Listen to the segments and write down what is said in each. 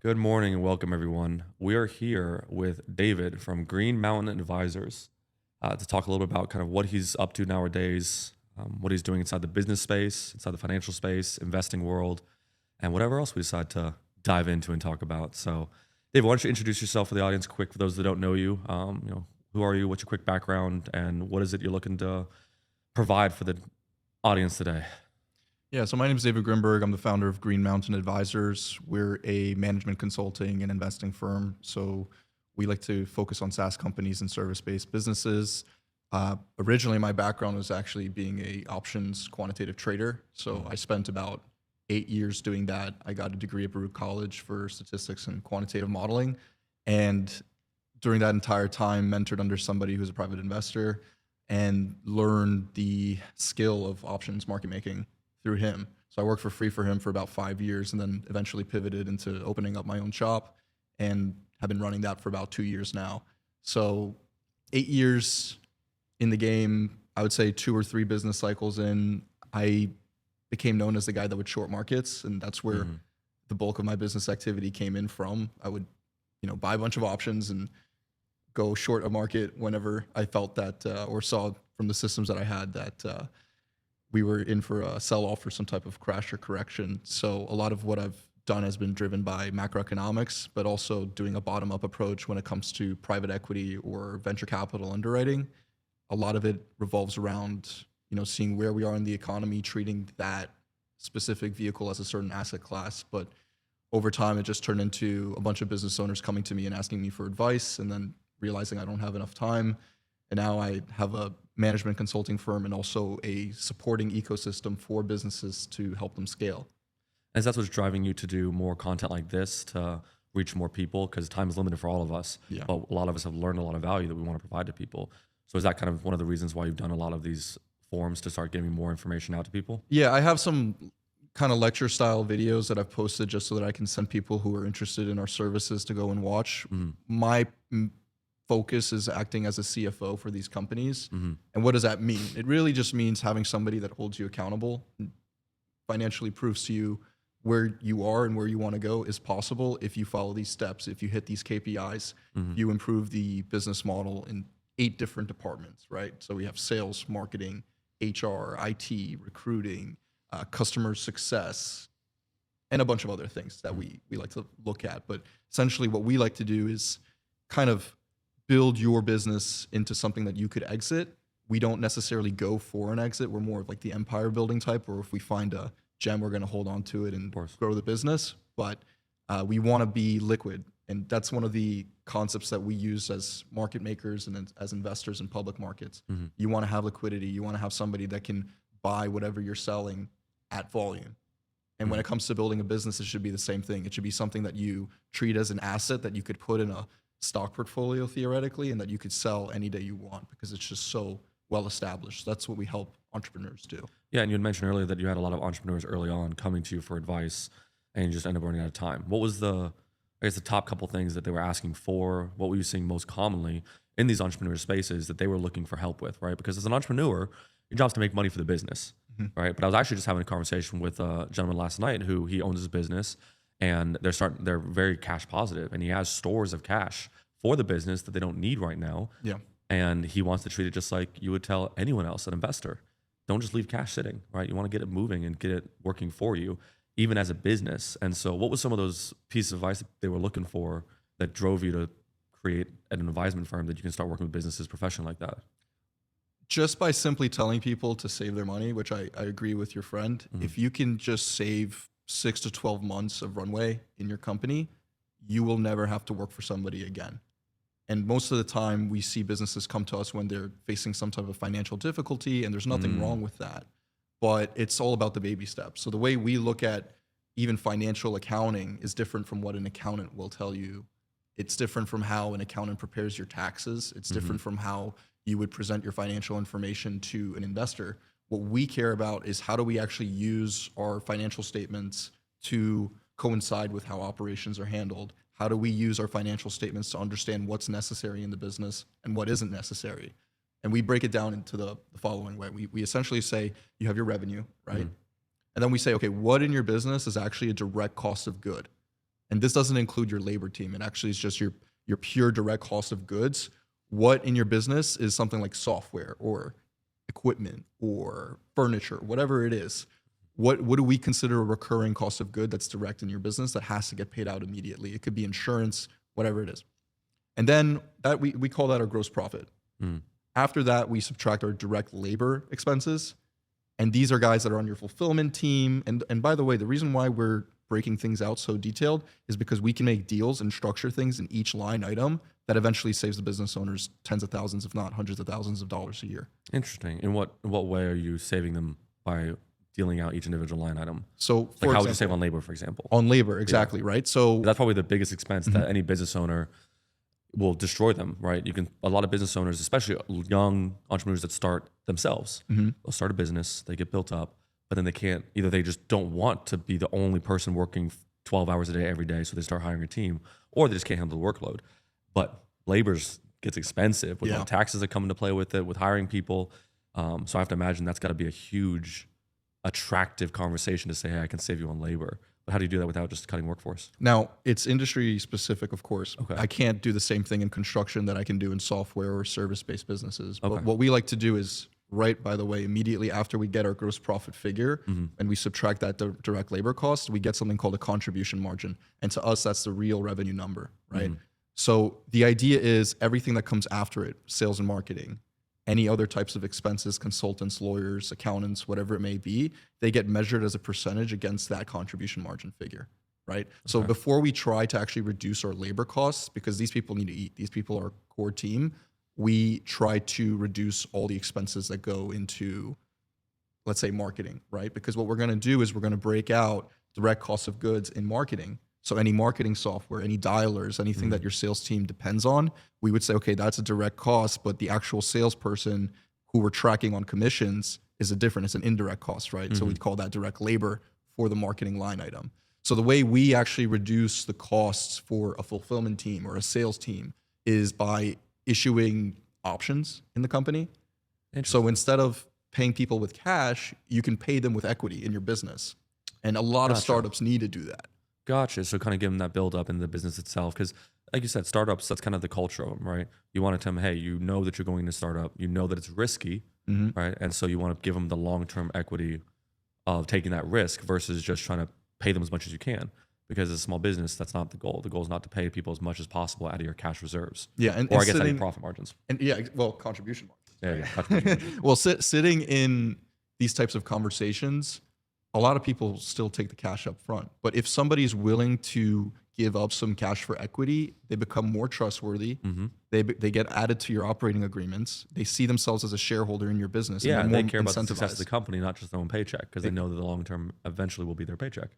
Good morning and welcome, everyone. We are here with David from Green Mountain Advisors to talk a little bit about kind of what he's up to nowadays, what he's doing inside the business space, inside the financial space, investing world, and whatever else we decide to dive into and talk about. So, David, why don't you introduce yourself for the audience quick for those that don't know you? Who are you? What's your quick background, and what is it you're looking to provide for the audience today? Yeah, so my name is David Grinberg. I'm the founder of Green Mountain Advisors. We're a management consulting and investing firm. So we like to focus on SaaS companies and service-based businesses. Originally, my background was actually being a options quantitative trader. So I spent about 8 years doing that. I got a degree at Baruch College for statistics and quantitative modeling. And during that entire time, mentored under somebody who's a private investor and learned the skill of options market making through him. So I worked for free for him for about 5 years and then eventually pivoted into opening up my own shop and have been running that for about 2 years now. So 8 years in the game, I would say 2 or 3 business cycles in, I became known as the guy that would short markets. And that's where the bulk of my business activity came in from. I would, buy a bunch of options and go short a market whenever I felt that or saw from the systems that I had that we were in for a sell-off or some type of crash or correction. So a lot of what I've done has been driven by macroeconomics, but also doing a bottom-up approach when it comes to private equity or venture capital underwriting. A lot of it revolves around, seeing where we are in the economy, treating that specific vehicle as a certain asset class. But over time, it just turned into a bunch of business owners coming to me and asking me for advice, and then realizing I don't have enough time. And now I have a management consulting firm and also a supporting ecosystem for businesses to help them scale. And that's what's driving you to do more content like this to reach more people because time is limited for all of us. Yeah. But a lot of us have learned a lot of value that we want to provide to people. So is that kind of one of the reasons why you've done a lot of these forums to start getting more information out to people? Yeah, I have some kind of lecture style videos that I've posted just so that I can send people who are interested in our services to go and watch. My focus is acting as a CFO for these companies. And what does that mean? It really just means having somebody that holds you accountable and financially proves to you where you are and where you want to go is possible if you follow these steps, if you hit these KPIs, if you improve the business model in 8 different departments, right? So we have sales, marketing, HR, IT, recruiting, customer success, and a bunch of other things that we like to look at. But essentially what we like to do is kind of build your business into something that you could exit. We don't necessarily go for an exit. We're more of like the empire building type, or if we find a gem, we're going to hold on to it and grow the business. But we want to be liquid. And that's one of the concepts that we use as market makers and as investors in public markets. You want to have liquidity. You want to have somebody that can buy whatever you're selling at volume. And when it comes to building a business, it should be the same thing. It should be something that you treat as an asset that you could put in a stock portfolio theoretically, and that you could sell any day you want because it's just so well established. That's what we help entrepreneurs do. Yeah, and you had mentioned earlier that you had a lot of entrepreneurs early on coming to you for advice and you just ended up running out of time. What was the top couple things that they were asking for? What were you seeing most commonly in these entrepreneur spaces that they were looking for help with, right? Because as an entrepreneur, your job is to make money for the business, right? But I was actually just having a conversation with a gentleman last night who he owns his business and they're very cash positive and he has stores of cash for the business that they don't need right now. Yeah. And he wants to treat it just like you would tell anyone else, an investor. Don't just leave cash sitting, right? You want to get it moving and get it working for you, even as a business. And so what was some of those pieces of advice that they were looking for that drove you to create an advisement firm that you can start working with businesses professionally like that? Just by simply telling people to save their money, which I agree with your friend, if you can just save 6 to 12 months of runway in your company, you will never have to work for somebody again. And most of the time we see businesses come to us when they're facing some type of financial difficulty, and there's nothing wrong with that. But it's all about the baby steps. So the way we look at even financial accounting is different from what an accountant will tell you. It's different from how an accountant prepares your taxes. It's different from how you would present your financial information to an investor. What we care about is how do we actually use our financial statements to coincide with how operations are handled? How do we use our financial statements to understand what's necessary in the business and what isn't necessary? And we break it down into the following way. We essentially say you have your revenue, right? And then we say, okay, what in your business is actually a direct cost of good? And this doesn't include your labor team. It actually is just your pure direct cost of goods. What in your business is something like software or equipment or furniture, whatever it is. What do we consider a recurring cost of good that's direct in your business that has to get paid out immediately? It could be insurance, whatever it is. And then that we call that our gross profit. Mm. After that, we subtract our direct labor expenses. And these are guys that are on your fulfillment team. And by the way, the reason why we're breaking things out so detailed is because we can make deals and structure things in each line item that eventually saves the business owners tens of thousands, if not hundreds of thousands of dollars a year. Interesting. In what way are you saving them by dealing out each individual line item? So Like how would you save on labor, for example? On labor, exactly, right? So That's probably the biggest expense that any business owner will destroy them, right? A lot of business owners, especially young entrepreneurs that start themselves, they'll start a business, they get built up, but then they can't, either they just don't want to be the only person working 12 hours a day every day, so they start hiring a team, or they just can't handle the workload. But labor gets expensive with all the taxes that come into play with it, with hiring people. So I have to imagine that's got to be a huge, attractive conversation to say, hey, I can save you on labor. But how do you do that without just cutting workforce? Now, it's industry specific, of course. Okay. I can't do the same thing in construction that I can do in software or service-based businesses. Okay. But what we like to do is, right, by the way, immediately after we get our gross profit figure and we subtract that direct labor cost, we get something called a contribution margin. And to us, that's the real revenue number, right? So the idea is everything that comes after it, sales and marketing, any other types of expenses, consultants, lawyers, accountants, whatever it may be, they get measured as a percentage against that contribution margin figure, right? So before we try to actually reduce our labor costs, because these people need to eat, these people are our core team, we try to reduce all the expenses that go into, let's say, marketing, right? Because what we're going to do is we're going to break out direct cost of goods in marketing. So any marketing software, any dialers, anything that your sales team depends on, we would say, okay, that's a direct cost, but the actual salesperson who we're tracking on commissions is it's an indirect cost, right? So we'd call that direct labor for the marketing line item. So the way we actually reduce the costs for a fulfillment team or a sales team is by issuing options in the company. So instead of paying people with cash, you can pay them with equity in your business. And a lot of startups need to do that. Gotcha. So kind of give them that build up in the business itself. Because like you said, startups, that's kind of the culture of them, right? You want to tell them, hey, you know that you're going to start up. You know that it's risky, right? And so you want to give them the long-term equity of taking that risk versus just trying to pay them as much as you can. Because as a small business, that's not the goal. The goal is not to pay people as much as possible out of your cash reserves. Yeah. Or I guess out of your profit margins. And contribution margins. Yeah. Contribution margins. Well, sitting in these types of conversations, a lot of people still take the cash up front. But if somebody's willing to give up some cash for equity, they become more trustworthy. They get added to your operating agreements. They see themselves as a shareholder in your business. Yeah, and they care about the success of incentivized. the company, not just their own paycheck, because they know that the long term eventually will be their paycheck,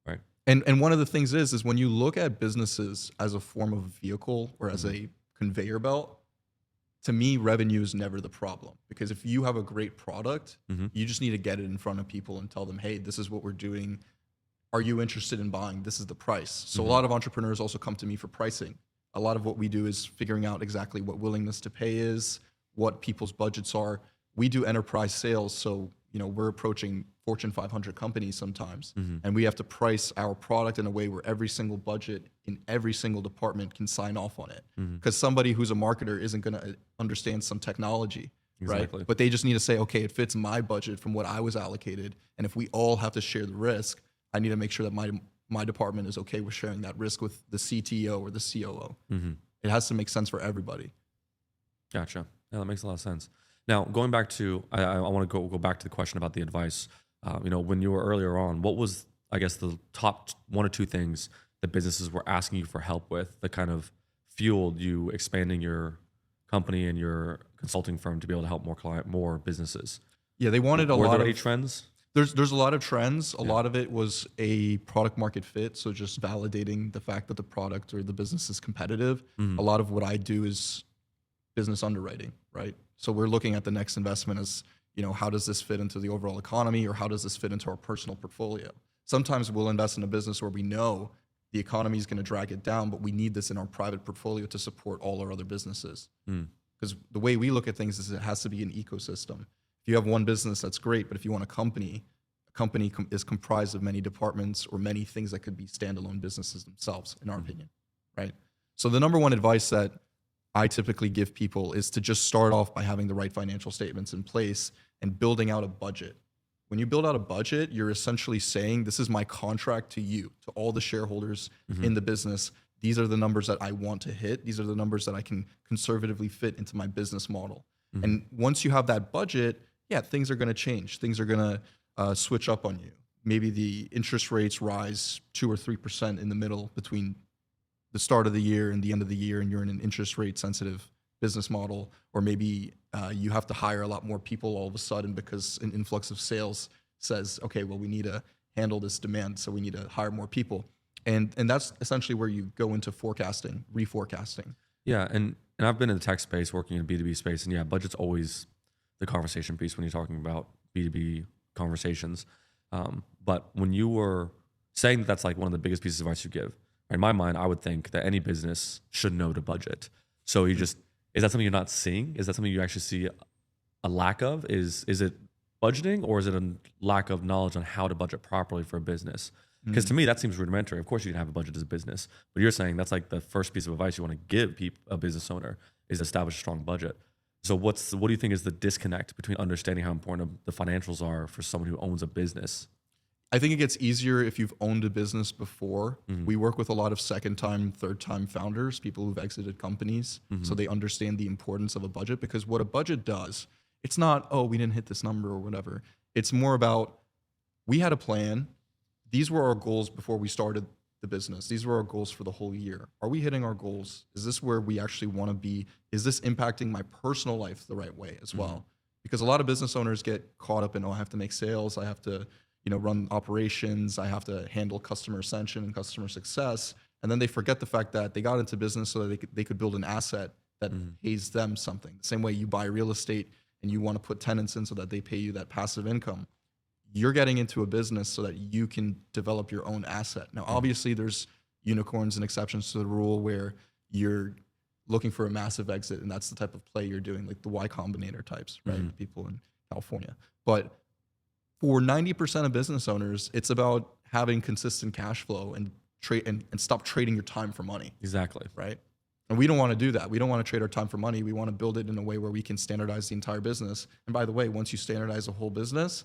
right? And one of the things is when you look at businesses as a form of vehicle or as a conveyor belt, to me, revenue is never the problem. Because if you have a great product, you just need to get it in front of people and tell them, hey, this is what we're doing. Are you interested in buying? This is the price. So a lot of entrepreneurs also come to me for pricing. A lot of what we do is figuring out exactly what willingness to pay is, what people's budgets are. We do enterprise sales. So, we're approaching Fortune 500 companies sometimes, and we have to price our product in a way where every single budget in every single department can sign off on it. Because somebody who's a marketer isn't going to understand some technology, right? But they just need to say, okay, it fits my budget from what I was allocated. And if we all have to share the risk, I need to make sure that my department is okay with sharing that risk with the CTO or the COO. It has to make sense for everybody. Gotcha. Yeah, that makes a lot of sense. Now, going back to, I want to go back to the question about the advice. When you were earlier on, what was, I guess, the top one or two things that businesses were asking you for help with that kind of fueled you expanding your company and your consulting firm to be able to help more businesses? Yeah, they wanted a Were lot there of any trends? There's a lot of trends. A lot of it was a product market fit. So just validating the fact that the product or the business is competitive. A lot of what I do is business underwriting, right? So we're looking at the next investment as, how does this fit into the overall economy, or how does this fit into our personal portfolio? Sometimes we'll invest in a business where we know the economy is going to drag it down, but we need this in our private portfolio to support all our other businesses. Because the way we look at things is it has to be an ecosystem. If you have one business, that's great, but if you want a company company is comprised of many departments or many things that could be standalone businesses themselves, in our opinion, right? So the number one advice that I typically give people is to just start off by having the right financial statements in place and building out a budget. When you build out a budget, you're essentially saying, this is my contract to you, to all the shareholders in the business. These are the numbers that I want to hit. These are the numbers that I can conservatively fit into my business model. And once you have that budget, yeah, things are going to change. Things are going to switch up on you. Maybe the interest rates rise 2 or 3% in the middle between the start of the year and the end of the year, and you're in an interest rate sensitive business model. Or maybe you have to hire a lot more people all of a sudden because an influx of sales says, okay, well, we need to handle this demand, so we need to hire more people. And that's essentially where you go into forecasting, reforecasting. Yeah, and I've been in the tech space, working in the B2B space, and yeah, budget's always the conversation piece when you're talking about B2B conversations. But when you were saying that that's like one of the biggest pieces of advice you give, in my mind, I would think that any business should know to budget. So is that something you're not seeing? Is that something you actually see a lack of? Is it budgeting, or is it a lack of knowledge on how to budget properly for a business? Because to me, that seems rudimentary. Of course, you can have a budget as a business, but you're saying that's like the first piece of advice you want to give a business owner is establish a strong budget. So what do you think is the disconnect between understanding how important the financials are for someone who owns a business? I think it gets easier if you've owned a business before. We work with a lot of second-time, third-time founders, people who've exited companies, so they understand the importance of a budget. Because what a budget does, it's not, oh, we didn't hit this number or whatever. It's more about, we had a plan. These were our goals before we started the business. These were our goals for the whole year. Are we hitting our goals? Is this where we actually want to be? Is this impacting my personal life the right way as well? Because a lot of business owners get caught up in, oh, I have to make sales. I have to, run operations. I have to handle customer ascension and customer success. And then they forget the fact that they got into business so that they could build an asset that pays them something. The same way you buy real estate and you want to put tenants in so that they pay you that passive income. You're getting into a business so that you can develop your own asset. Now, obviously, there's unicorns and exceptions to the rule where you're looking for a massive exit, and that's the type of play you're doing, like the Y Combinator types, right? The people in California. But for 90% of business owners, it's about having consistent cash flow and stop trading your time for money. Exactly. Right? And we don't want to do that. We don't want to trade our time for money. We want to build it in a way where we can standardize the entire business. And by the way, once you standardize a whole business,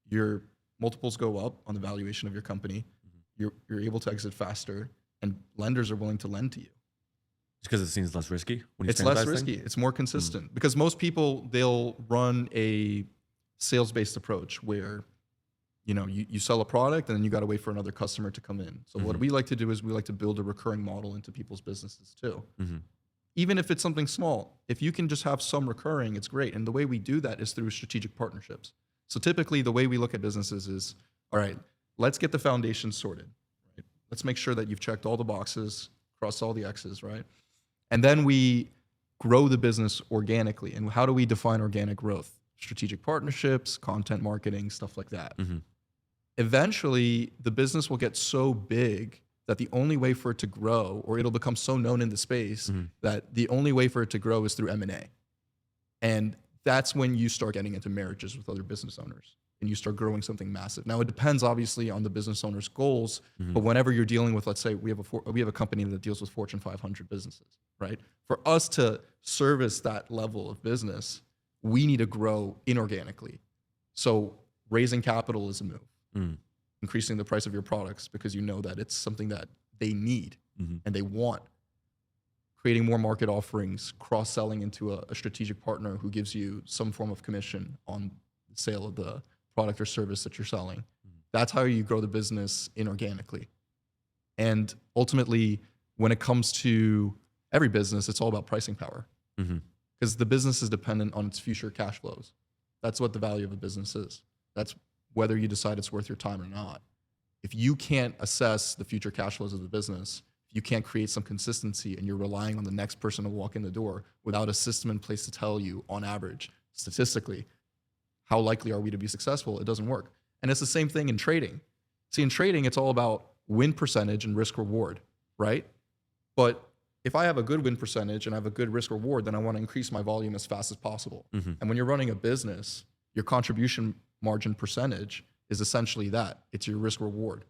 your multiples go up on the valuation of your company. You're able to exit faster, and lenders are willing to lend to you. Just because it seems less risky when you It's less risky. It's more consistent because most people, they'll run a sales-based approach where you sell a product and then you got to wait for another customer to come in. So what we like to do is we like to build a recurring model into people's businesses too. Even if it's something small, if you can just have some recurring, it's great. And the way we do that is through strategic partnerships. So typically the way we look at businesses is, all right, let's get the foundation sorted. Right? Let's make sure that you've checked all the boxes, crossed all the X's, right? And then we grow the business organically. And how do we define organic growth? Strategic partnerships, content marketing, stuff like that. Eventually, the business will get so big that the only way for it to grow, or it'll become so known in the space that the only way for it to grow is through M&A. And that's when you start getting into marriages with other business owners and you start growing something massive. Now, it depends obviously on the business owner's goals, but whenever you're dealing with, let's say we have a company that deals with Fortune 500 businesses, right? For us to service that level of business, we need to grow inorganically. So raising capital is a move. Increasing the price of your products because you know that it's something that they need and they want. Creating more market offerings, cross-selling into a strategic partner who gives you some form of commission on the sale of the product or service that you're selling. That's how you grow the business inorganically. And ultimately, when it comes to every business, it's all about pricing power. Because the business is dependent on its future cash flows. That's what the value of a business is. That's whether you decide it's worth your time or not. If you can't assess the future cash flows of the business, you can't create some consistency and you're relying on the next person to walk in the door without a system in place to tell you, on average, statistically, how likely are we to be successful, it doesn't work. And it's the same thing in trading. See, in trading, it's all about win percentage and risk reward, right? But if I have a good win percentage and I have a good risk reward, then I want to increase my volume as fast as possible. And when you're running a business, your contribution margin percentage is essentially that. It's your risk reward.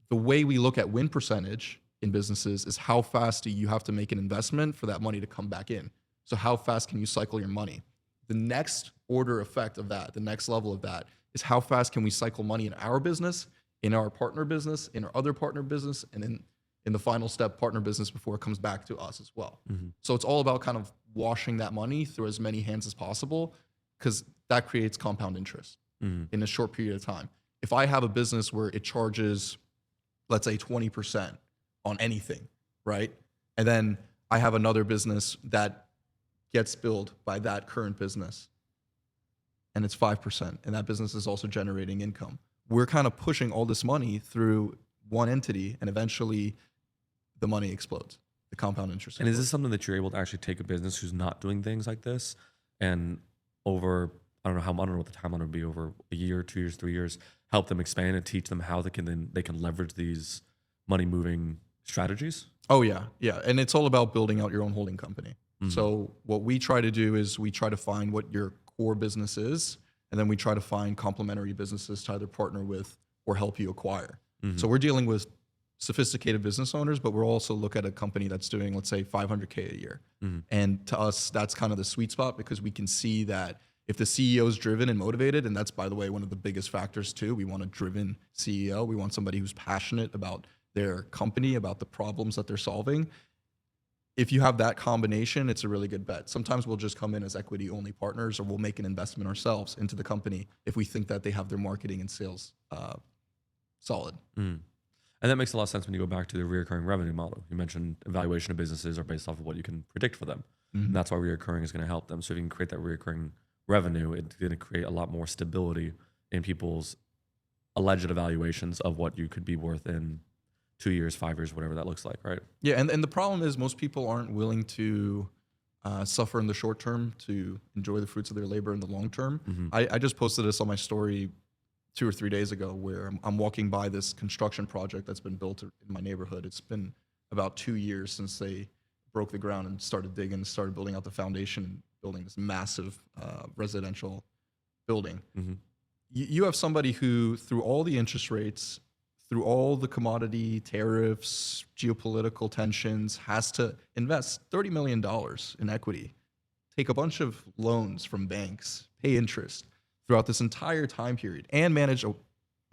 The way we look at win percentage in businesses is how fast do you have to make an investment for that money to come back in. So how fast can you cycle your money? The next order effect of that, the next level of that is how fast can we cycle money in our business, in our partner business, in our other partner business, and in the final step partner business before it comes back to us as well. So it's all about kind of washing that money through as many hands as possible, because that creates compound interest in a short period of time. If I have a business where it charges, let's say 20% on anything, right? And then I have another business that gets billed by that current business and it's 5%, and that business is also generating income. We're kind of pushing all this money through one entity, and eventually the money explodes. The compound interest. And is this something that you're able to actually take a business who's not doing things like this, and over, I don't know what the timeline would be, over a year, 2 years, 3 years, help them expand and teach them how they can leverage these money moving strategies? Oh yeah, yeah, and it's all about building out your own holding company. So what we try to do is we try to find what your core business is, and then we try to find complementary businesses to either partner with or help you acquire. So we're dealing with sophisticated business owners, but we'll also look at a company that's doing, let's say, $500K a year. And to us, that's kind of the sweet spot, because we can see that if the CEO is driven and motivated, and that's, by the way, one of the biggest factors too, we want a driven CEO. We want somebody who's passionate about their company, about the problems that they're solving. If you have that combination, it's a really good bet. Sometimes we'll just come in as equity-only partners, or we'll make an investment ourselves into the company if we think that they have their marketing and sales solid. And that makes a lot of sense when you go back to the recurring revenue model. You mentioned evaluation of businesses are based off of what you can predict for them. And that's why recurring is going to help them. So if you can create that recurring revenue, it's going to create a lot more stability in people's alleged evaluations of what you could be worth in 2 years, 5 years, whatever that looks like, right? Yeah, and the problem is most people aren't willing to suffer in the short term to enjoy the fruits of their labor in the long term. I just posted this on my story 2 or 3 days ago, where I'm walking by this construction project that's been built in my neighborhood. It's been about 2 years since they broke the ground and started digging and started building out the foundation and building this massive residential building. You have somebody who, through all the interest rates, through all the commodity tariffs, geopolitical tensions, has to invest $30 million in equity, take a bunch of loans from banks, pay interest throughout this entire time period, and manage a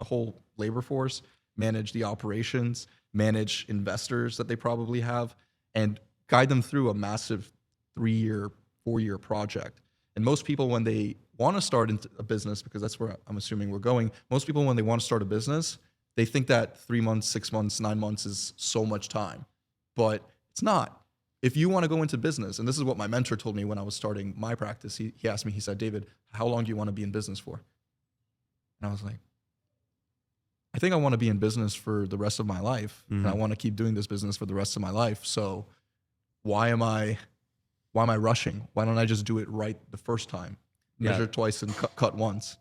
whole labor force, manage the operations, manage investors that they probably have, and guide them through a massive 3-year, 4-year project. And most people, when they want to start into a business, because that's where I'm assuming we're going, most people, when they want to start a business, they think that 3 months, 6 months, 9 months is so much time, but it's not. If you want to go into business, and this is what my mentor told me when I was starting my practice, he asked me, he said, "David, how long do you want to be in business for?" And I was like, I think I want to be in business for the rest of my life, and I want to keep doing this business for the rest of my life. So why am I rushing? Why don't I just do it right the first time? Measure twice and cut once.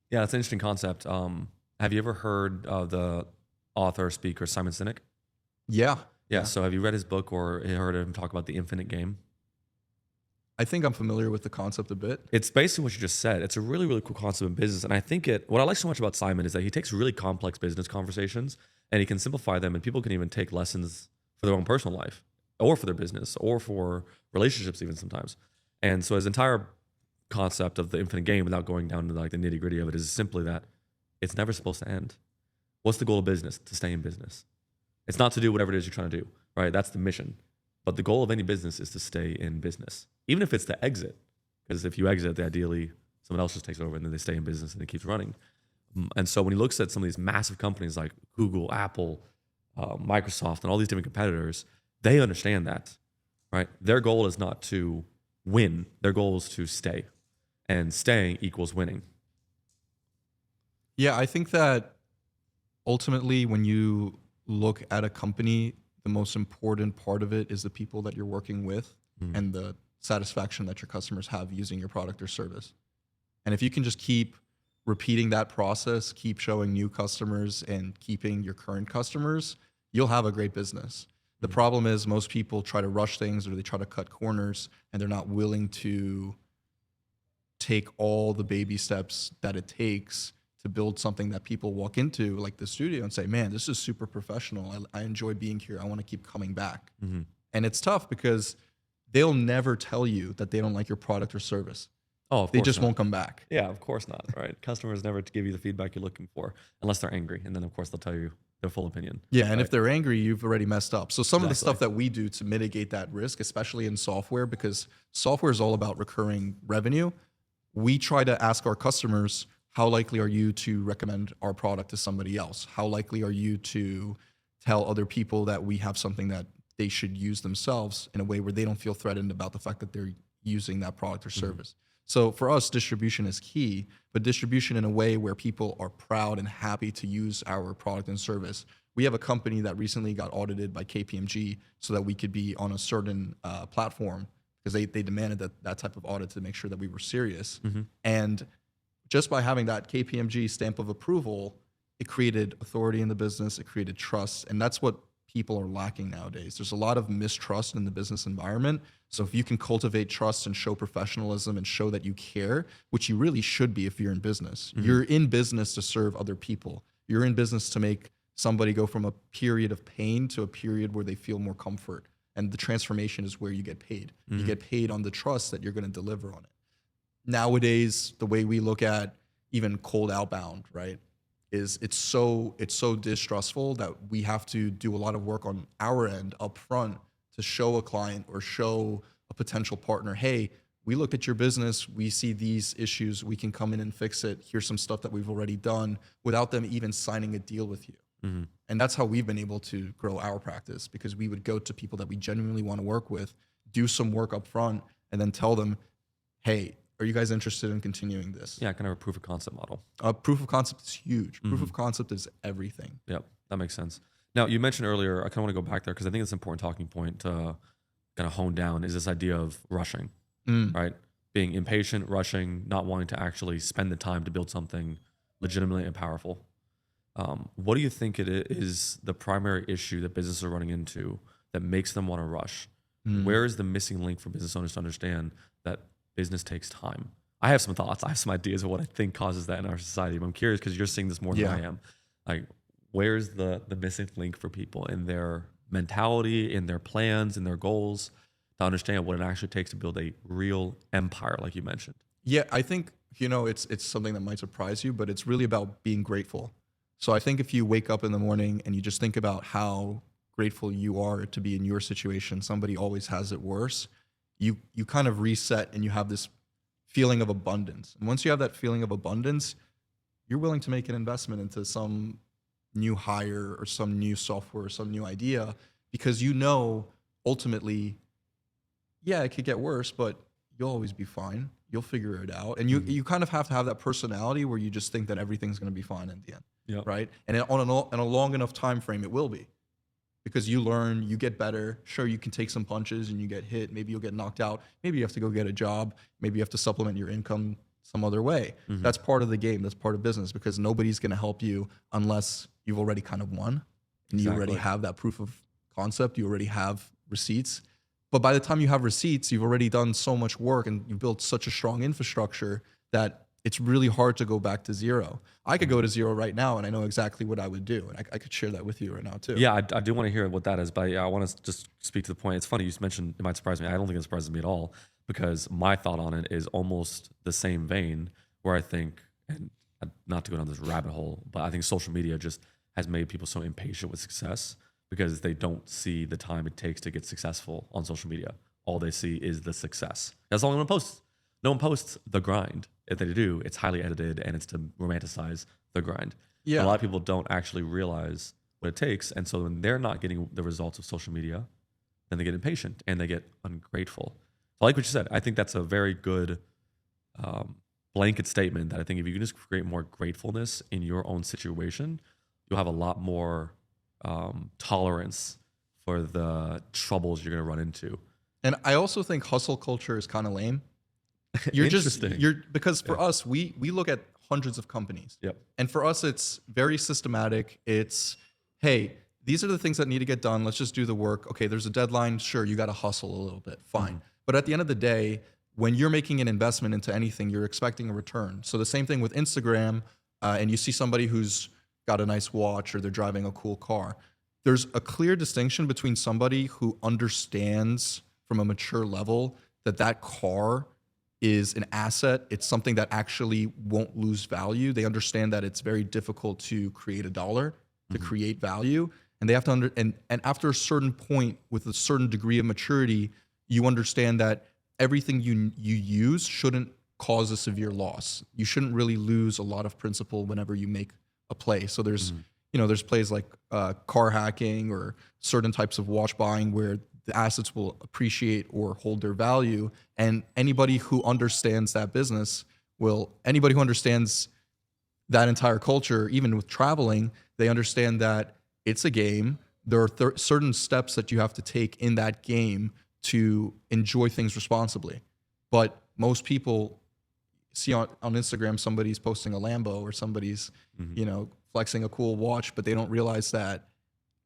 Yeah, that's an interesting concept. Have you ever heard of the author, speaker, Simon Sinek? Yeah. Yeah. So have you read his book or heard him talk about the infinite game? I think I'm familiar with the concept a bit. It's basically what you just said. It's a really, really cool concept in business. And I think what I like so much about Simon is that he takes really complex business conversations and he can simplify them, and people can even take lessons for their own personal life or for their business or for relationships even sometimes. And so his entire concept of the infinite game, without going down to like the nitty gritty of it, is simply that it's never supposed to end. What's the goal of business? To stay in business. It's not to do whatever it is you're trying to do, right? That's the mission. But the goal of any business is to stay in business, even if it's to exit. Because if you exit, ideally someone else just takes over and then they stay in business and it keeps running. And so when he looks at some of these massive companies like Google, Apple, Microsoft, and all these different competitors, they understand that, right? Their goal is not to win. Their goal is to stay. And staying equals winning. Yeah, I think that ultimately when you look at a company, the most important part of it is the people that you're working with and the satisfaction that your customers have using your product or service. And if you can just keep repeating that process, keep showing new customers and keeping your current customers, you'll have a great business. The problem is most people try to rush things, or they try to cut corners, and they're not willing to take all the baby steps that it takes to build something that people walk into, like the studio, and say, man, this is super professional. I enjoy being here. I want to keep coming back. And it's tough because they'll never tell you that they don't like your product or service. Oh, of They course just not. won't come back. Yeah, of course not. Right. Customers never to give you the feedback you're looking for unless they're angry. And then, of course, they'll tell you their full opinion. Yeah, and Right. if they're angry, you've already messed up. So some of the Exactly. stuff that we do to mitigate that risk, especially in software, because software is all about recurring revenue, we try to ask our customers, how likely are you to recommend our product to somebody else? How likely are you to tell other people that we have something that they should use themselves in a way where they don't feel threatened about the fact that they're using that product or service? So for us, distribution is key, but distribution in a way where people are proud and happy to use our product and service. We have a company that recently got audited by KPMG so that we could be on a certain platform, because they demanded that type of audit to make sure that we were serious. And just by having that KPMG stamp of approval, it created authority in the business, it created trust, and that's what people are lacking nowadays. There's a lot of mistrust in the business environment. So if you can cultivate trust and show professionalism and show that you care, which you really should be if you're in business. You're in business to serve other people. You're in business to make somebody go from a period of pain to a period where they feel more comfort. And the transformation is where you get paid. You get paid on the trust that you're going to deliver on it. Nowadays, the way we look at even cold outbound, right, is it's so distrustful that we have to do a lot of work on our end up front to show a client or show a potential partner, hey, we looked at your business, we see these issues, we can come in and fix it. Here's some stuff that we've already done, without them even signing a deal with you. And that's how we've been able to grow our practice, because we would go to people that we genuinely want to work with, do some work up front, and then tell them, hey, are you guys interested in continuing this? Yeah, kind of a proof of concept model. Proof of concept is huge. Proof of concept is everything. Yep, that makes sense. Now, you mentioned earlier, I kind of want to go back there because I think it's an important talking point to kind of hone down, is this idea of rushing, right? Being impatient, rushing, not wanting to actually spend the time to build something legitimately and powerful. What do you think it is the primary issue that businesses are running into that makes them want to rush? Where is the missing link for business owners to understand that business takes time? I have some thoughts. I have some ideas of what I think causes that in our society, but I'm curious because you're seeing this more than I am. Like, where's the missing link for people in their mentality, in their plans, in their goals, to understand what it actually takes to build a real empire, like you mentioned? Yeah, I think, it's something that might surprise you, but it's really about being grateful. So I think if you wake up in the morning and you just think about how grateful you are to be in your situation, somebody always has it worse, you kind of reset and you have this feeling of abundance. And once you have that feeling of abundance, you're willing to make an investment into some new hire or some new software or some new idea, because ultimately, yeah, it could get worse, but you'll always be fine. You'll figure it out. And you kind of have to have that personality where you just think that everything's going to be fine in the end. Yep. Right? And on a long enough time frame, it will be. Because you learn, you get better. Sure, you can take some punches and you get hit. Maybe you'll get knocked out. Maybe you have to go get a job. Maybe you have to supplement your income some other way. That's part of the game. That's part of business, because nobody's going to help you unless you've already kind of won and you already have that proof of concept. You already have receipts. But by the time you have receipts, you've already done so much work and you've built such a strong infrastructure that it's really hard to go back to zero. I could go to zero right now and I know exactly what I would do. And I could share that with you right now too. Yeah, I do want to hear what that is, but yeah, I want to just speak to the point. It's funny you mentioned it might surprise me. I don't think it surprises me at all, because my thought on it is almost the same vein, where I think, and not to go down this rabbit hole, but I think social media just has made people so impatient with success because they don't see the time it takes to get successful on social media. All they see is the success. That's all anyone posts. No one posts the grind. If they do, it's highly edited and it's to romanticize the grind. Yeah. A lot of people don't actually realize what it takes. And so when they're not getting the results of social media, then they get impatient and they get ungrateful. I like what you said. I think that's a very good blanket statement, that I think if you can just create more gratefulness in your own situation, you'll have a lot more tolerance for the troubles you're going to run into. And I also think hustle culture is kind of lame. Because for us, we look at hundreds of companies. Yep. And for us, it's very systematic. It's, hey, these are the things that need to get done. Let's just do the work. Okay, there's a deadline. Sure, you got to hustle a little bit. Fine. But at the end of the day, when you're making an investment into anything, you're expecting a return. So the same thing with Instagram, and you see somebody who's got a nice watch or they're driving a cool car. There's a clear distinction between somebody who understands from a mature level that that car is an asset. It's something that actually won't lose value. They understand that it's very difficult to create a dollar, to create value, and they have to and after a certain point with a certain degree of maturity, you understand that everything you use shouldn't cause a severe loss. You shouldn't really lose a lot of principal whenever you make a play. So there's there's plays like car hacking or certain types of watch buying where the assets will appreciate or hold their value. And anybody who understands that business anybody who understands that entire culture, even with traveling, they understand that it's a game. There are certain steps that you have to take in that game to enjoy things responsibly. But most people see on Instagram somebody's posting a Lambo or somebody's, flexing a cool watch, but they don't realize that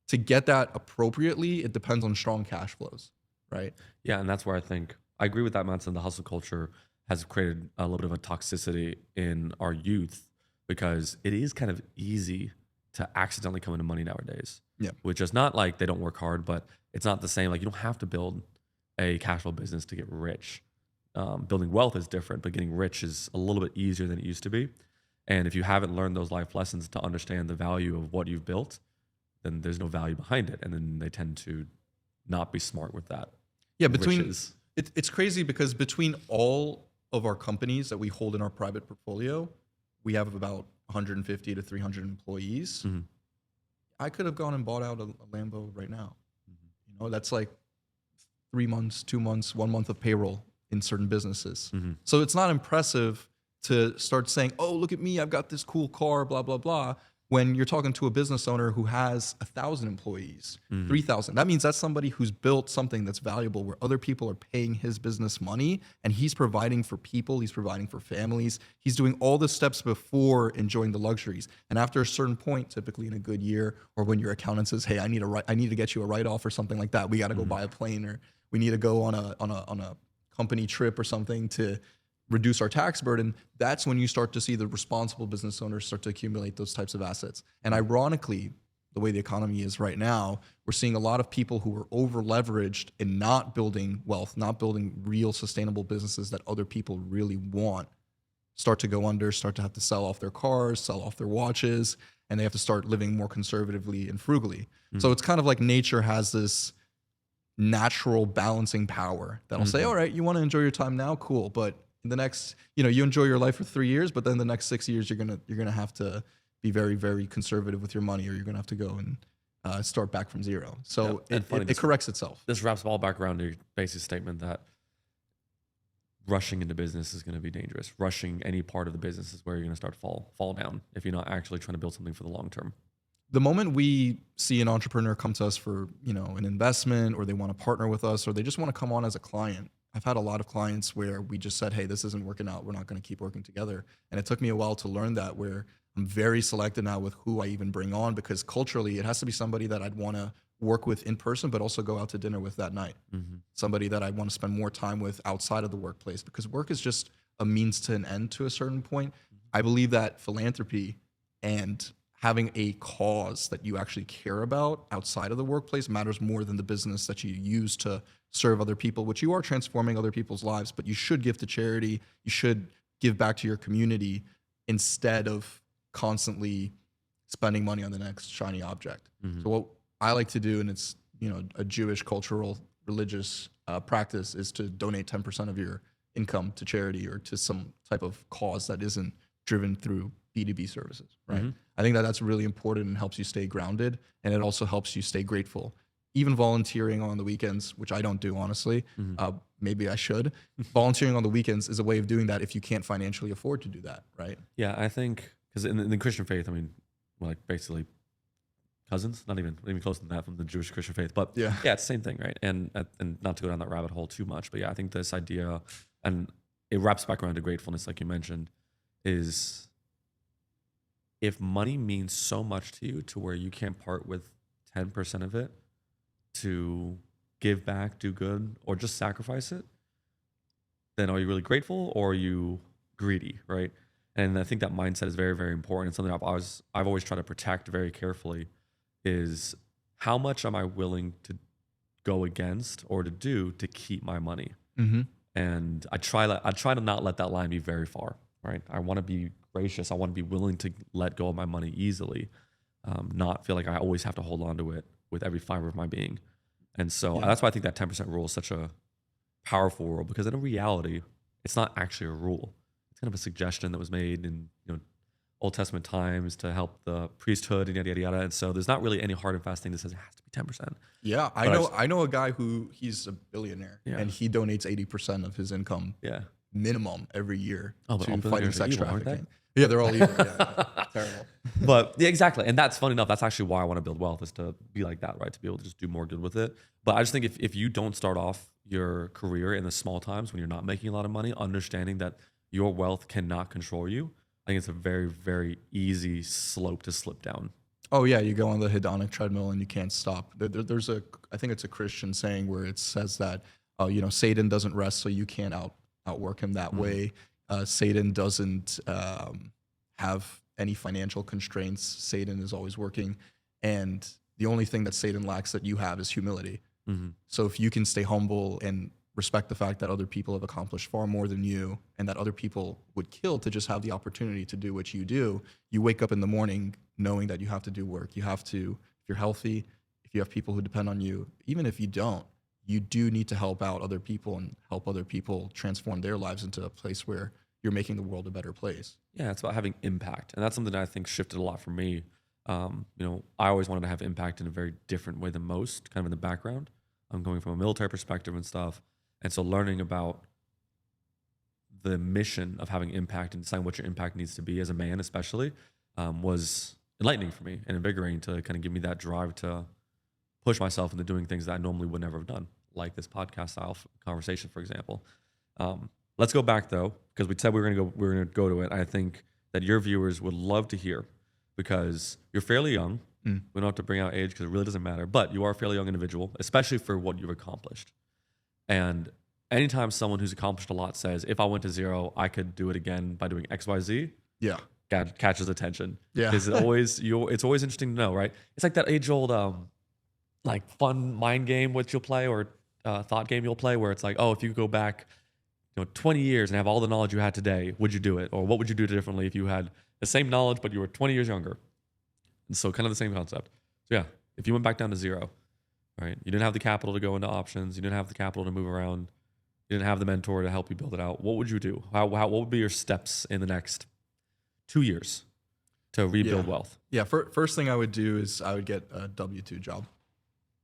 to get that appropriately, it depends on strong cash flows, right? Yeah, and that's where I think I agree with that, Manson. The hustle culture has created a little bit of a toxicity in our youth because it is kind of easy to accidentally come into money nowadays. Yeah. Which is not like they don't work hard, but it's not the same. Like you don't have to build a cash flow business to get rich. Building wealth is different, but getting rich is a little bit easier than it used to be. And if you haven't learned those life lessons to understand the value of what you've built, then there's no value behind it. And then they tend to not be smart with that. Yeah, riches. It's crazy because between all of our companies that we hold in our private portfolio, we have about 150 to 300 employees. I could have gone and bought out a Lambo right now. That's like 3 months, 2 months, 1 month of payroll in certain businesses. So it's not impressive to start saying, oh, look at me, I've got this cool car, blah, blah, blah, when you're talking to a business owner who has 1,000 employees, 3,000. That means that's somebody who's built something that's valuable where other people are paying his business money and he's providing for people, he's providing for families. He's doing all the steps before enjoying the luxuries. And after a certain point, typically in a good year, or when your accountant says, hey, I need to get you a write-off or something like that. We got to go buy a plane, or we need to go on a company trip or something to reduce our tax burden. That's when you start to see the responsible business owners start to accumulate those types of assets. And ironically, the way the economy is right now, we're seeing a lot of people who are over leveraged and not building wealth, not building real sustainable businesses that other people really want, start to go under, start to have to sell off their cars, sell off their watches, and they have to start living more conservatively and frugally. So it's kind of like nature has this natural balancing power that'll say, all right, you want to enjoy your time now? Cool. But in the next, you enjoy your life for 3 years, but then the next 6 years, you're gonna have to be very, very conservative with your money, or you're gonna have to go and start back from zero. So it corrects itself. This wraps all back around to your basic statement that rushing into business is going to be dangerous. Rushing any part of the business is where you're going to start to fall down if you're not actually trying to build something for the long term. The moment we see an entrepreneur come to us for an investment, or they want to partner with us, or they just want to come on as a client, I've had a lot of clients where we just said, hey, this isn't working out, we're not going to keep working together. And it took me a while to learn that, where I'm very selective now with who I even bring on, because culturally it has to be somebody that I'd want to work with in person, but also go out to dinner with that night. Somebody that I want to spend more time with outside of the workplace, because work is just a means to an end to a certain point. I believe that philanthropy and having a cause that you actually care about outside of the workplace matters more than the business that you use to serve other people, which you are transforming other people's lives, but you should give to charity. You should give back to your community instead of constantly spending money on the next shiny object. So what I like to do, and it's a Jewish cultural religious practice, is to donate 10% of your income to charity or to some type of cause that isn't driven through B2B services, right? I think that that's really important and helps you stay grounded, and it also helps you stay grateful. Even volunteering on the weekends, which I don't do, honestly, maybe I should. Volunteering on the weekends is a way of doing that if you can't financially afford to do that, right? Yeah, I think, because in the Christian faith, I mean, we're like basically cousins, not even close to that from the Jewish Christian faith, but yeah, it's the same thing, right? And not to go down that rabbit hole too much, but yeah, I think this idea, and it wraps back around to gratefulness, like you mentioned, is if money means so much to you to where you can't part with 10% of it to give back, do good, or just sacrifice it, then are you really grateful or are you greedy, right? And I think that mindset is very, very important. It's something I've always tried to protect very carefully is how much am I willing to go against or to do to keep my money? Mm-hmm. And I try to not let that line be very far, right? I want to be gracious. I want to be willing to let go of my money easily, not feel like I always have to hold on to it with every fiber of my being. And so that's why I think that 10% rule is such a powerful rule, because in reality, it's not actually a rule. It's kind of a suggestion that was made in Old Testament times to help the priesthood and yada yada yada. And so there's not really any hard and fast thing that says it has to be 10%. Yeah, I know a guy who he's a billionaire and he donates 80% of his income minimum every year to fighting sex trafficking. Yeah, they're all evil. Yeah, terrible. But yeah, exactly. And that's funny enough. That's actually why I want to build wealth, is to be like that, right? To be able to just do more good with it. But I just think if you don't start off your career in the small times when you're not making a lot of money, understanding that your wealth cannot control you, I think it's a very, very easy slope to slip down. Oh yeah, you go on the hedonic treadmill and you can't stop. There's I think it's a Christian saying where it says that, Satan doesn't rest, so you can't outwork him that way. Satan doesn't have any financial constraints. Satan is always working, and the only thing that Satan lacks that you have is humility. So if you can stay humble and respect the fact that other people have accomplished far more than you, and that other people would kill to just have the opportunity to do what you do, you wake up in the morning knowing that you have to do work. You have to, if you're healthy, if you have people who depend on you, even if you don't, you do need to help out other people and help other people transform their lives into a place where you're making the world a better place. Yeah, it's about having impact. And that's something that I think shifted a lot for me. I always wanted to have impact in a very different way than most, kind of in the background. I'm going from a military perspective and stuff. And so learning about the mission of having impact and deciding what your impact needs to be as a man, especially, was enlightening for me and invigorating to kind of give me that drive to push myself into doing things that I normally would never have done, like this podcast style conversation, for example. Let's go back though, because we said we were going to go to it. I think that your viewers would love to hear, because you're fairly young. We don't have to bring out age because it really doesn't matter, but you are a fairly young individual, especially for what you've accomplished. And anytime someone who's accomplished a lot says, if I went to zero, I could do it again by doing X, Y, Z. Yeah. Catches attention. Yeah. It's always interesting to know, right? It's like that age old, like fun mind game which you'll play, or thought game you'll play, where it's like, oh, if you could go back, 20 years and have all the knowledge you had today, would you do it? Or what would you do differently if you had the same knowledge, but you were 20 years younger? And so kind of the same concept. So yeah, if you went back down to zero, right? You didn't have the capital to go into options. You didn't have the capital to move around. You didn't have the mentor to help you build it out. What would you do? What would be your steps in the next 2 years to rebuild wealth? Yeah, first thing I would do is I would get a W-2 job.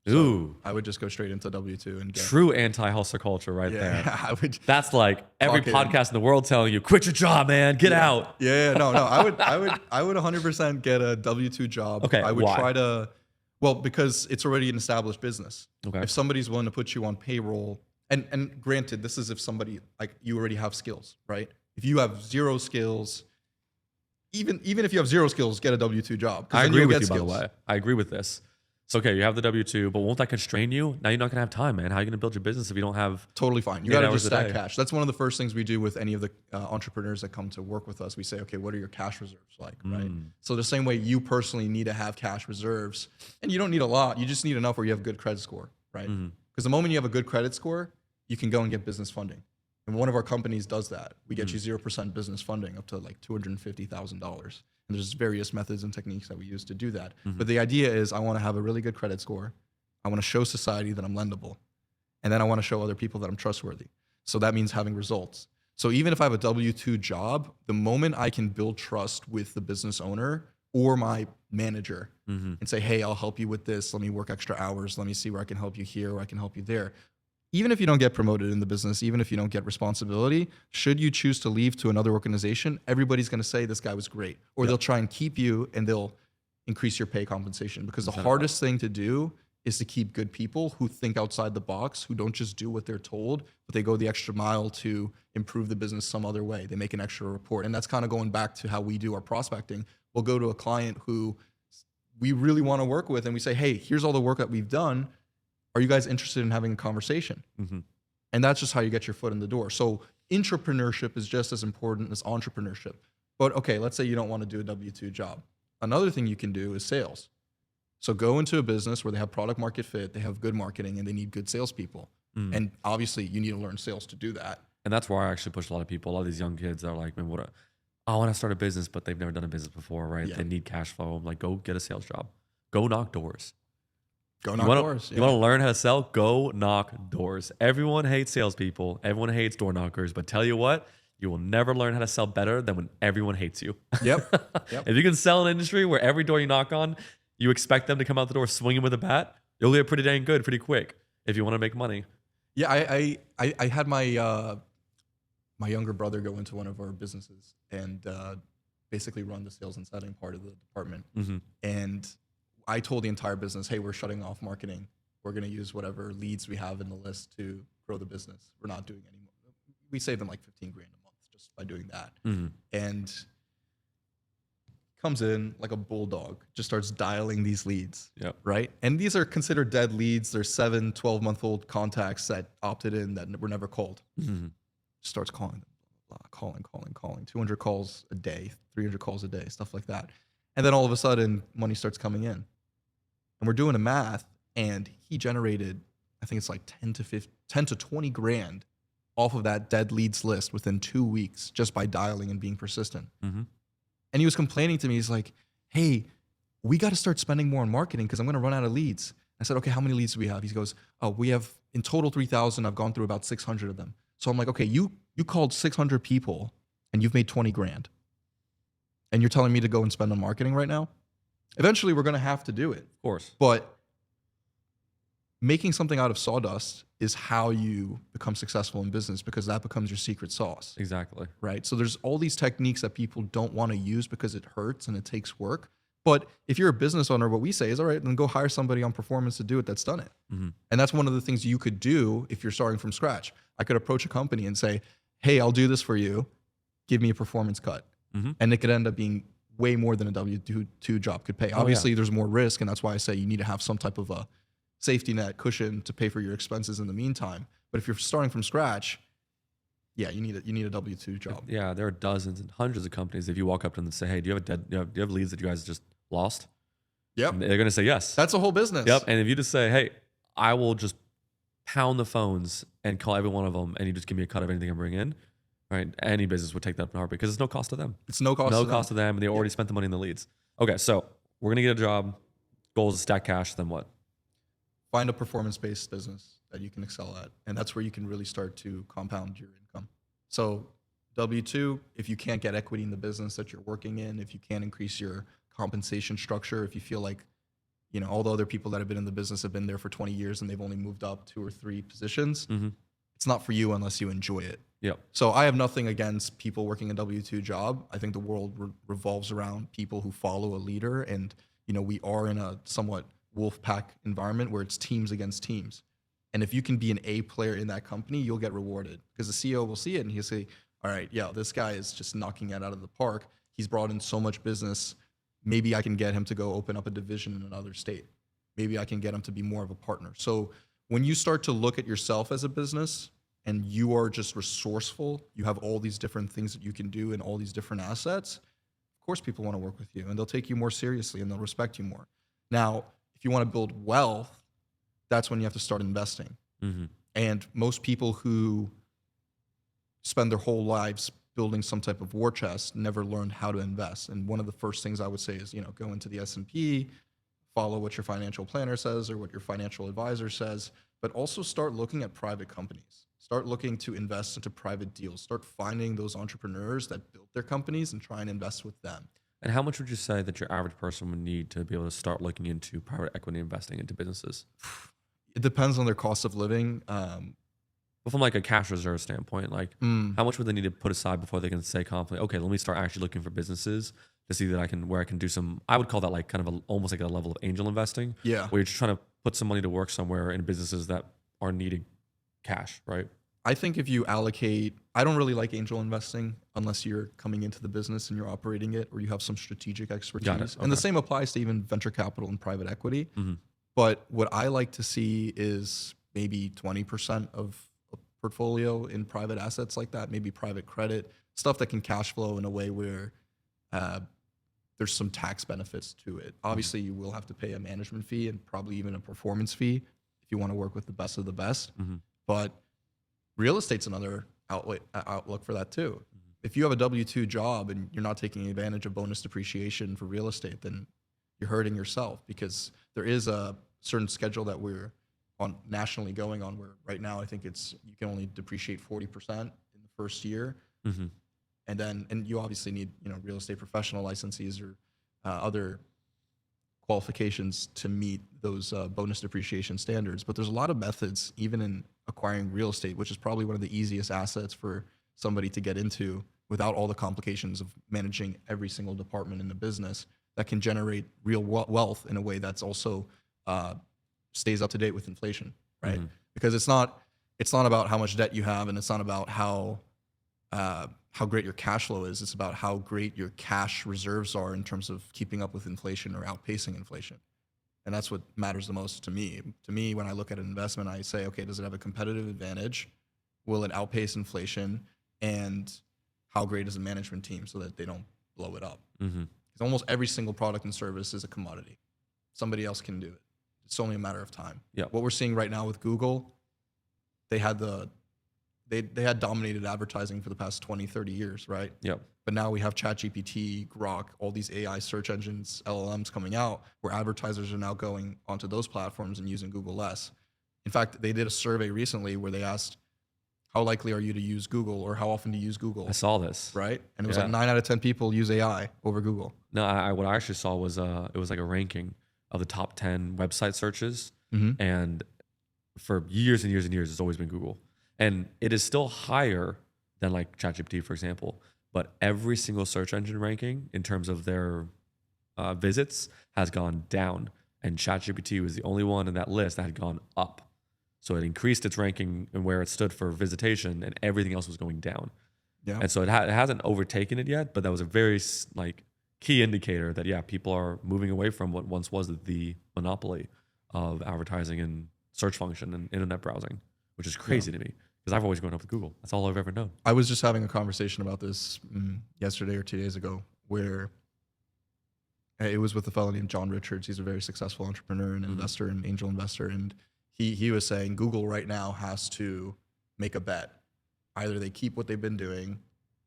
Ooh. So I would just go straight into W-2 and get true anti-hustle culture right there. I would. That's like every podcast in the world telling you, quit your job, man, get out. No. I would 100% get a W-2 job. Okay. I would try to, because it's already an established business. Okay. If somebody's willing to put you on payroll, and granted, this is if somebody, like, you already have skills, right? If you have zero skills, even if you have zero skills, get a W-2 job. I agree with you, by the way. I agree with this. So, okay, you have the W-2, but won't that constrain you? Now you're not going to have time, man. How are you going to build your business if you don't have... Totally fine. You got to just stack cash. That's one of the first things we do with any of the entrepreneurs that come to work with us. We say, okay, what are your cash reserves like, right? So the same way you personally need to have cash reserves, and you don't need a lot. You just need enough where you have a good credit score, right? Because the moment you have a good credit score, you can go and get business funding. And one of our companies does that. We get you 0% business funding up to like $250,000. And there's various methods and techniques that we use to do that. But the idea is I want to have a really good credit score. I want to show society that I'm lendable. And then I want to show other people that I'm trustworthy. So that means having results. So even if I have a W-2 job, the moment I can build trust with the business owner or my manager and say, hey, I'll help you with this. Let me work extra hours. Let me see where I can help you here, or I can help you there. Even if you don't get promoted in the business, even if you don't get responsibility, should you choose to leave to another organization, everybody's going to say this guy was great. Or they'll try and keep you and they'll increase your pay compensation. Because the hardest thing to do is to keep good people who think outside the box, who don't just do what they're told, but they go the extra mile to improve the business some other way. They make an extra report. And that's kind of going back to how we do our prospecting. We'll go to a client who we really want to work with and we say, hey, here's all the work that we've done. Are you guys interested in having a conversation? And that's just how you get your foot in the door. So intrapreneurship is just as important as entrepreneurship. But okay, let's say you don't want to do a W-2 job. Another thing you can do is sales. So go into a business where they have product market fit, they have good marketing, and they need good salespeople. And obviously, you need to learn sales to do that. And that's where I actually push a lot of people. A lot of these young kids are like, man, I want to start a business, but they've never done a business before, right? Yeah. They need cash flow. I'm like, go get a sales job. Go knock doors. Go knock doors. You want to learn how to sell? Go knock doors. Everyone hates salespeople. Everyone hates door knockers. But tell you what, you will never learn how to sell better than when everyone hates you. Yep. If you can sell an industry where every door you knock on, you expect them to come out the door swinging with a bat, you'll get pretty dang good pretty quick if you want to make money. Yeah, I had my my younger brother go into one of our businesses and basically run the sales and setting part of the department. And I told the entire business, hey, we're shutting off marketing. We're going to use whatever leads we have in the list to grow the business. We're not doing any more. We save them like 15 grand a month just by doing that. And comes in like a bulldog, just starts dialing these leads, right? And these are considered dead leads. There's 7, 12-month-old contacts that opted in that were never called. Starts calling them, blah, blah, calling, 200 calls a day, 300 calls a day, stuff like that. And then all of a sudden, money starts coming in. And we're doing the math, and he generated, I think it's like 10 to 20 grand off of that dead leads list within 2 weeks just by dialing and being persistent. And he was complaining to me. He's like, hey, we got to start spending more on marketing because I'm going to run out of leads. I said, okay, how many leads do we have? He goes, oh, we have in total 3,000. I've gone through about 600 of them. So I'm like, okay, you called 600 people and you've made 20 grand. And you're telling me to go and spend on marketing right now? Eventually, we're going to have to do it. Of course. But making something out of sawdust is how you become successful in business because that becomes your secret sauce. Exactly. Right? So there's all these techniques that people don't want to use because it hurts and it takes work. But if you're a business owner, what we say is, all right, then go hire somebody on performance to do it that's done it. And that's one of the things you could do if you're starting from scratch. I could approach a company and say, hey, I'll do this for you. Give me a performance cut. And it could end up being way more than a W-2 job could pay. Obviously, there's more risk, and that's why I say you need to have some type of a safety net cushion to pay for your expenses in the meantime. But if you're starting from scratch, yeah, you need a W-2 job. Yeah, there are dozens and hundreds of companies. If you walk up to them and say, hey, do you have leads that you guys just lost? Yep. And they're going to say yes. That's a whole business. Yep. And if you just say, hey, I will just pound the phones and call every one of them, and you just give me a cut of anything I bring in, right? Any business would take that up in a heartbeat because it's no cost to them. It's no cost to them, and they already spent the money in the leads. Okay, so we're going to get a job. Goal is to stack cash. Then what? Find a performance-based business that you can excel at. And that's where you can really start to compound your income. So W-2, if you can't get equity in the business that you're working in, if you can't increase your compensation structure, if you feel like, all the other people that have been in the business have been there for 20 years and they've only moved up 2 or 3 positions, it's not for you unless you enjoy it. Yep. So I have nothing against people working a W-2 job. I think the world revolves around people who follow a leader. And, we are in a somewhat wolf pack environment where it's teams against teams. And if you can be an A player in that company, you'll get rewarded because the CEO will see it and he'll say, all right, yeah, this guy is just knocking it out of the park. He's brought in so much business. Maybe I can get him to go open up a division in another state. Maybe I can get him to be more of a partner. So when you start to look at yourself as a business and you are just resourceful, you have all these different things that you can do and all these different assets, of course people want to work with you and they'll take you more seriously and they'll respect you more. Now, if you want to build wealth, that's when you have to start investing. And most people who spend their whole lives building some type of war chest never learned how to invest. And one of the first things I would say is, go into the S&P, follow what your financial planner says or what your financial advisor says, but also start looking at private companies. Start looking to invest into private deals. Start finding those entrepreneurs that built their companies and try and invest with them. And how much would you say that your average person would need to be able to start looking into private equity investing into businesses? It depends on their cost of living. But from like a cash reserve standpoint, how much would they need to put aside before they can say confidently, okay, let me start actually looking for businesses to see that where I can do some, I would call that like kind of almost like a level of angel investing. Yeah. Where you're just trying to put some money to work somewhere in businesses that are needing cash, right? I think if you allocate, I don't really like angel investing unless you're coming into the business and you're operating it or you have some strategic expertise. Got it. And the Okay. same applies to even venture capital and private equity. But what I like to see is maybe 20% of a portfolio in private assets like that, maybe private credit, stuff that can cash flow in a way where there's some tax benefits to it. Obviously, you will have to pay a management fee and probably even a performance fee if you want to work with the best of the best. But real estate's another outlook for that too. If you have a W-2 job and you're not taking advantage of bonus depreciation for real estate, then you're hurting yourself, because there is a certain schedule that we're on nationally going on, where right now I think it's you can only depreciate 40% in the first year. And you obviously need real estate professional licenses or other qualifications to meet those bonus depreciation standards. But there's a lot of methods, even in acquiring real estate, which is probably one of the easiest assets for somebody to get into without all the complications of managing every single department in the business, that can generate real wealth in a way that's also stays up to date with inflation, right? Because it's not about how much debt you have, and it's not about how great your cash flow is. It's about how great your cash reserves are in terms of keeping up with inflation or outpacing inflation. And that's what matters the most to me. To me, when I look at an investment, I say, okay, does it have a competitive advantage? Will it outpace inflation? And how great is the management team so that they don't blow it up? Because almost every single product and service is a commodity. Somebody else can do it. It's only a matter of time. What we're seeing right now with Google, they had dominated advertising for the past 20, 30 years, right? But now we have ChatGPT, Grok, all these AI search engines, LLMs coming out, where advertisers are now going onto those platforms and using Google less. In fact, they did a survey recently where they asked, how likely are you to use Google, or how often do you use Google? I saw this. Right? And it was like 9 out of 10 people use AI over Google. No, what I actually saw was it was like a ranking of the top 10 website searches. And for years and years and years, it's always been Google. And it is still higher than like ChatGPT, for example. But every single search engine ranking in terms of their visits has gone down. And ChatGPT was the only one in that list that had gone up. So it increased its ranking and where it stood for visitation, and everything else was going down. And so it hasn't overtaken it yet, but that was a very key indicator that, people are moving away from what once was the monopoly of advertising and search function and internet browsing, which is crazy to me, because I've always grown up with Google. That's all I've ever known. I was just having a conversation about this yesterday or 2 days ago, where it was with a fellow named John Richards. He's a very successful entrepreneur and investor and angel investor. And he was saying Google right now has to make a bet. Either they keep what they've been doing,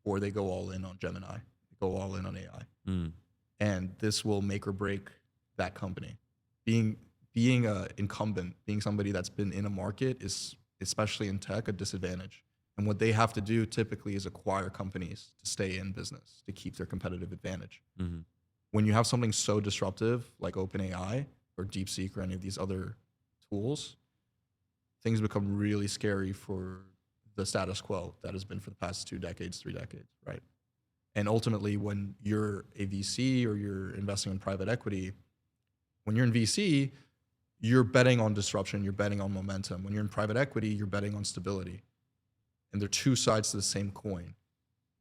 or they go all in on Gemini, go all in on AI. And this will make or break that company. Being an incumbent, being somebody that's been in a market is, especially in tech, a disadvantage. And what they have to do typically is acquire companies to stay in business, to keep their competitive advantage. When you have something so disruptive like OpenAI or DeepSeek or any of these other tools, things become really scary for the status quo that has been for the past 2 decades, 3 decades, right? And ultimately, when you're a VC or you're investing in private equity, when you're in VC, you're betting on disruption, you're betting on momentum. When you're in private equity, you're betting on stability. And they're two sides to the same coin.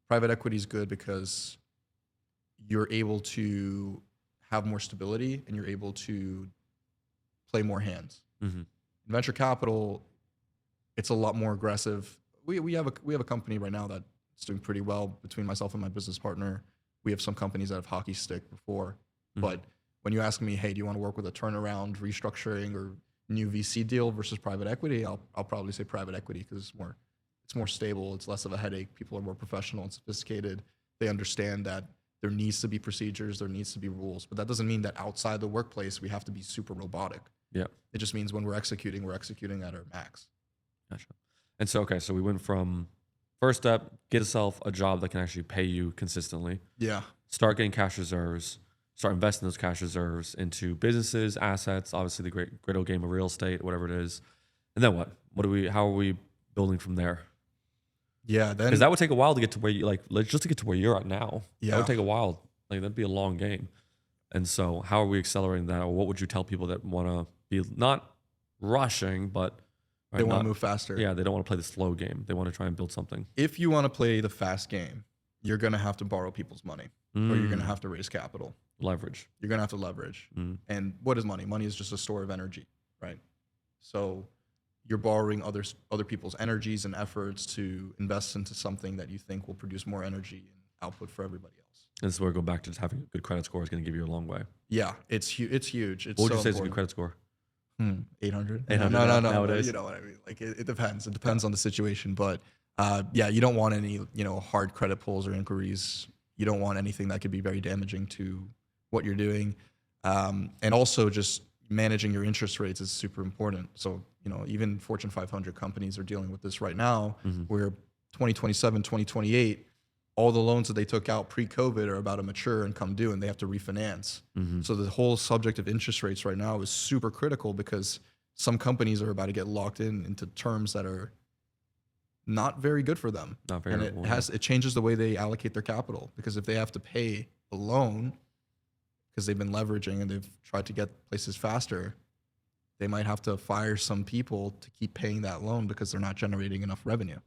Private equity is good because you're able to have more stability and you're able to play more hands. In venture capital, it's a lot more aggressive. We have a company right now that's doing pretty well between myself and my business partner. We have some companies that have hockey stick before, but when you ask me, hey, do you want to work with a turnaround, restructuring, or new VC deal versus private equity? I'll probably say private equity, because it's more stable. It's less of a headache. People are more professional and sophisticated. They understand that there needs to be procedures, there needs to be rules, but that doesn't mean that outside the workplace we have to be super robotic. It just means when we're executing at our max. Gotcha. And so, so we went from first step, get yourself a job that can actually pay you consistently. Start getting cash reserves. Start investing those cash reserves into businesses, assets, obviously the great old game of real estate, whatever it is. And then what? How are we building from there? Then, because that would take a while to get to where just to get to where you're at now. That would take a while. That'd be a long game. And so how are we accelerating that? Or what would you tell people that want to be not rushing, but they want to move faster? They don't want to play the slow game. They want to try and build something. If you want to play the fast game, you're going to have to borrow people's money, or you're going to have to raise capital. Leverage. You're going to have to leverage. And what is money? Money is just a store of energy, right? So you're borrowing other people's energies and efforts to invest into something that you think will produce more energy and output for everybody else. And this is where we go back to just having a good credit score is going to give you a long way. Yeah, it's huge. It's What would so you say is a good important. credit score? 800? 800 No. nowadays? You know what I mean? Like it depends. It depends on the situation, but yeah, you don't want any, hard credit pulls or inquiries. You don't want anything that could be very damaging to what you're doing. And also just managing your interest rates is super important. So, even Fortune 500 companies are dealing with this right now, where 2027, 2028, all the loans that they took out pre-COVID are about to mature and come due, and they have to refinance. So the whole subject of interest rates right now is super critical because some companies are about to get locked into terms that are not very good for them. Not very And it changes the way they allocate their capital, because if they have to pay a loan because they've been leveraging and they've tried to get places faster, they might have to fire some people to keep paying that loan because they're not generating enough revenue,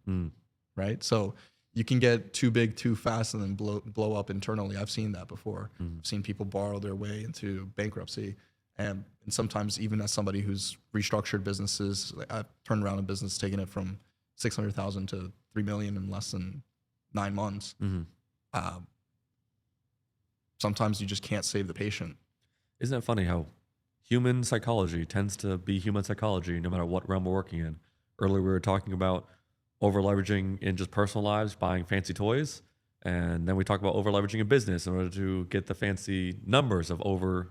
right? So you can get too big too fast and then blow up internally. I've seen that before. I've seen people borrow their way into bankruptcy. And sometimes even as somebody who's restructured businesses, like I've turned around a business, taking it from 600,000 to 3 million in less than 9 months. Sometimes you just can't save the patient. Isn't it funny how human psychology tends to be human psychology no matter what realm we're working in? Earlier we were talking about over leveraging in just personal lives, buying fancy toys. And then we talk about over leveraging in business in order to get the fancy numbers of over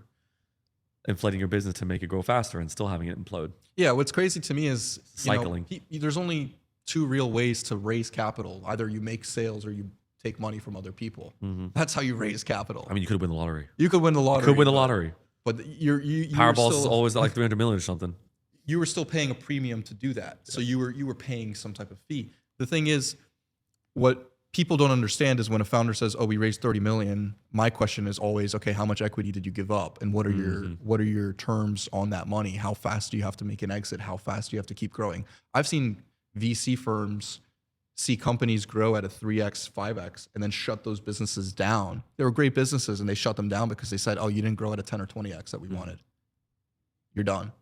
inflating your business to make it grow faster and still having it implode. Yeah, what's crazy to me is Cycling. There's only 2 real ways to raise capital. Either you make sales or you take money from other people. That's how you raise capital. I mean, you could win the lottery. You could win the lottery. Could win the lottery. But you Powerball is always like 300 million or something. You were still paying a premium to do that. So you were paying some type of fee. The thing is, what people don't understand is when a founder says, "Oh, we raised 30 million," my question is always, "Okay, how much equity did you give up? And what are your terms on that money? How fast do you have to make an exit? How fast do you have to keep growing?" I've seen VC firms see companies grow at a 3x, 5x, and then shut those businesses down. They were great businesses, and they shut them down because they said, "Oh, you didn't grow at a 10 or 20x that we wanted. You're done."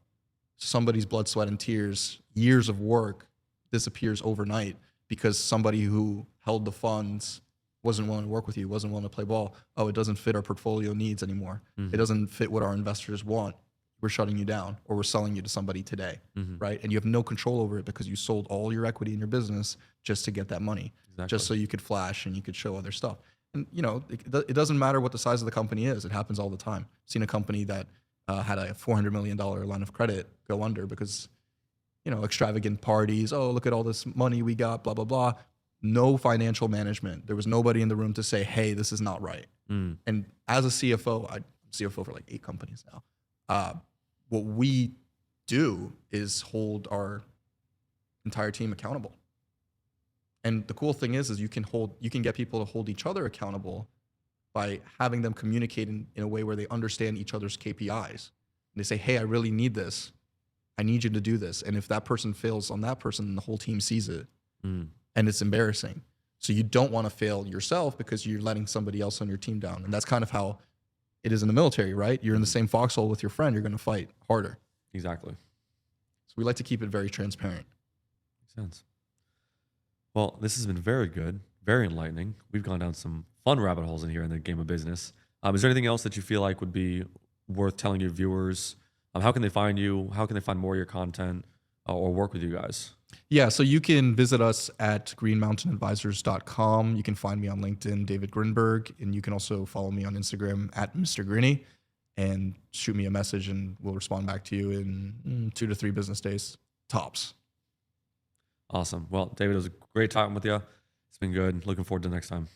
Somebody's blood, sweat, and tears, years of work disappears overnight because somebody who held the funds wasn't willing to work with you, wasn't willing to play ball. "Oh, it doesn't fit our portfolio needs anymore. It doesn't fit what our investors want. We're shutting you down, or we're selling you to somebody today," right? And you have no control over it because you sold all your equity in your business just to get that money, just so you could flash and you could show other stuff. And it doesn't matter what the size of the company is. It happens all the time. I've seen a company that had a $400 million line of credit go under because extravagant parties. "Oh, look at all this money we got, blah, blah, blah." No financial management. There was nobody in the room to say, "Hey, this is not right." And as a CFO, I'm CFO for like 8 companies now. What we do is hold our entire team accountable. And the cool thing is you can get people to hold each other accountable by having them communicate in a way where they understand each other's KPIs. And they say, "Hey, I really need this. I need you to do this." And if that person fails on that person, the whole team sees it. And it's embarrassing. So you don't want to fail yourself because you're letting somebody else on your team down. And that's kind of how it is in the military, right? You're in the same foxhole with your friend. You're going to fight harder. Exactly. So we like to keep it very transparent. Makes sense. Well, this has been very good, very enlightening. We've gone down some fun rabbit holes in here in the game of business. Is there anything else that you feel like would be worth telling your viewers? How can they find you? How can they find more of your content or work with you guys? Yeah, so you can visit us at greenmountainadvisors.com. You can find me on LinkedIn, David Grinberg, and you can also follow me on Instagram at Mr. Grinny and shoot me a message and we'll respond back to you in 2 to 3 business days, tops. Awesome. Well, David, it was great talking with you. It's been good. Looking forward to the next time.